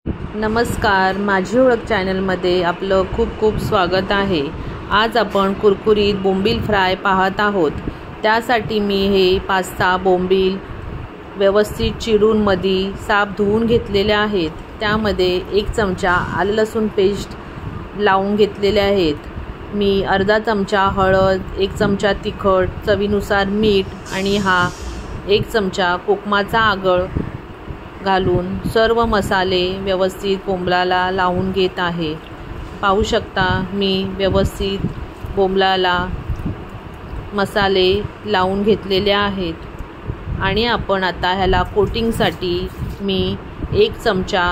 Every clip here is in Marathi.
नमस्कार, माझी ओळख चॅनलमध्ये आपलं खूप खूप स्वागत आहे। आज आपण कुरकुरीत बोंबील फ्राय पाहत आहोत। त्यासाठी मी हे 5-6 बोंबील व्यवस्थित चिरून मध्ये साफ धुवून घेतलेले आहेत। त्यामध्ये 1 चमचा आलं लसूण पेस्ट लावून घेतलेले आहेत। मी अर्धा चमचा हळद, 1 चमचा तिखट, चवीनुसार मीठ आणि हा 1 चमचा कोकमाचा आगळ घालून सर्व मसाले व्यवस्थित बोंबलाला लावून घेत आहे। पाहू शकता मी व्यवस्थित बोंबलाला मसाले लावून घेतलेले आहेत। आणि आपण आता ह्याला कोटिंगसाठी मी 1 चमचा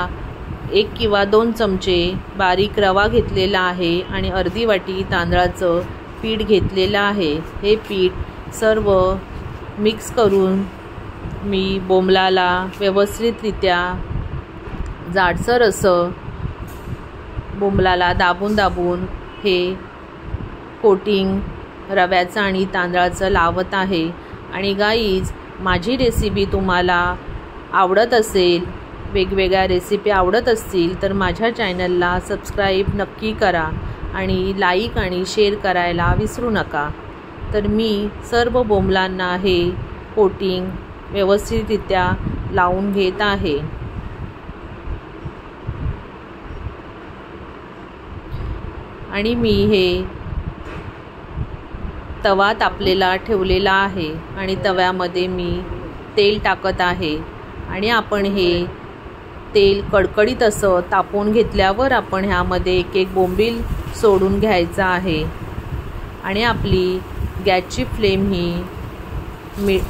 1 किंवा 2 चमचे बारीक रवा घेतलेला आहे आणि अर्धी वाटी तांदळाचं पीठ घेतलेलं आहे। हे पीठ सर्व मिक्स करून मी बोंबलाला व्यवस्थितरित्या जाडसर असं बोंबलाला दाबून हे कोटिंग रव्याचं आणि तांदळाचं लावत आहे। आणि गाईज, माझी रेसिपी तुम्हाला आवडत असेल, वेगवेगळ्या रेसिपी आवडत असतील तर माझ्या चॅनलला सबस्क्राईब नक्की करा आणि लाईक आणि शेअर करायला विसरू नका। तर मी सर्व बोंबलांना हे कोटिंग व्यवस्थितरित्या लावून घेत आहे। आणि मी हे तवा तापलेला ठेवलेला आहे आणि तव्यामध्ये मी तेल टाकत आहे। आणि आपण हे तेल कडकडीत असं तापवून घेतल्यावर आपण ह्यामध्ये एक बोंबील सोडून घ्यायचा आहे। आणि आपली गॅसची फ्लेम ही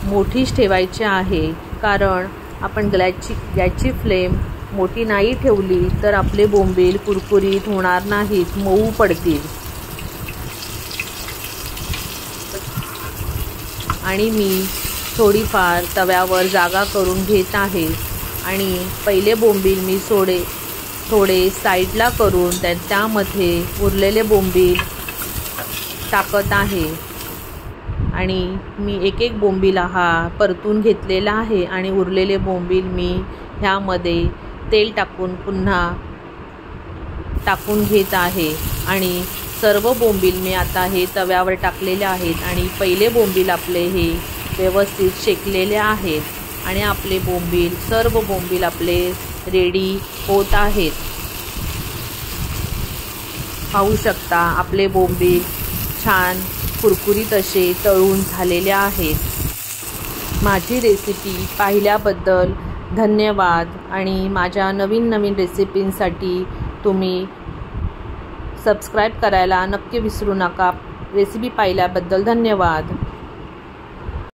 मोठीच ठेवायची आहे, कारण आपण गॅसची फ्लेम मोठी नाही ठेवली तर आपले बोंबील कुरकुरीत होणार नाहीत, मऊ पडतील। आणि मी थोडीफार तव्यावर जागा करून घेत आहे आणि पहिले बोंबील मी थोडे साईडला करून त्यामध्ये उरलेले बोंबील टाकत आहे। आणि मी एक बोंबील हा परतून घेतलेला आहे आणि उरलेले बोंबील मी ह्यामध्ये तेल टाकून पुन्हा टाकून घेत आहे। आणि सर्व बोंबील मी आता हे तव्यावर टाकलेले आहेत आणि पहिले बोंबील आपले हे व्यवस्थित शेकलेले आहेत आणि आपले सर्व बोंबील आपले रेडी होत आहेत। पाहू शकता आपले बोंबील छान कुरकुरीत असे तळून झालेले आहेत। माझी रेसिपी पाहिल्याबद्दल धन्यवाद आणि माझ्या नवीन रेसिपींसाठी तुम्ही सबस्क्राईब करायला नक्की विसरू नका। रेसिपी पाहिल्याबद्दल धन्यवाद।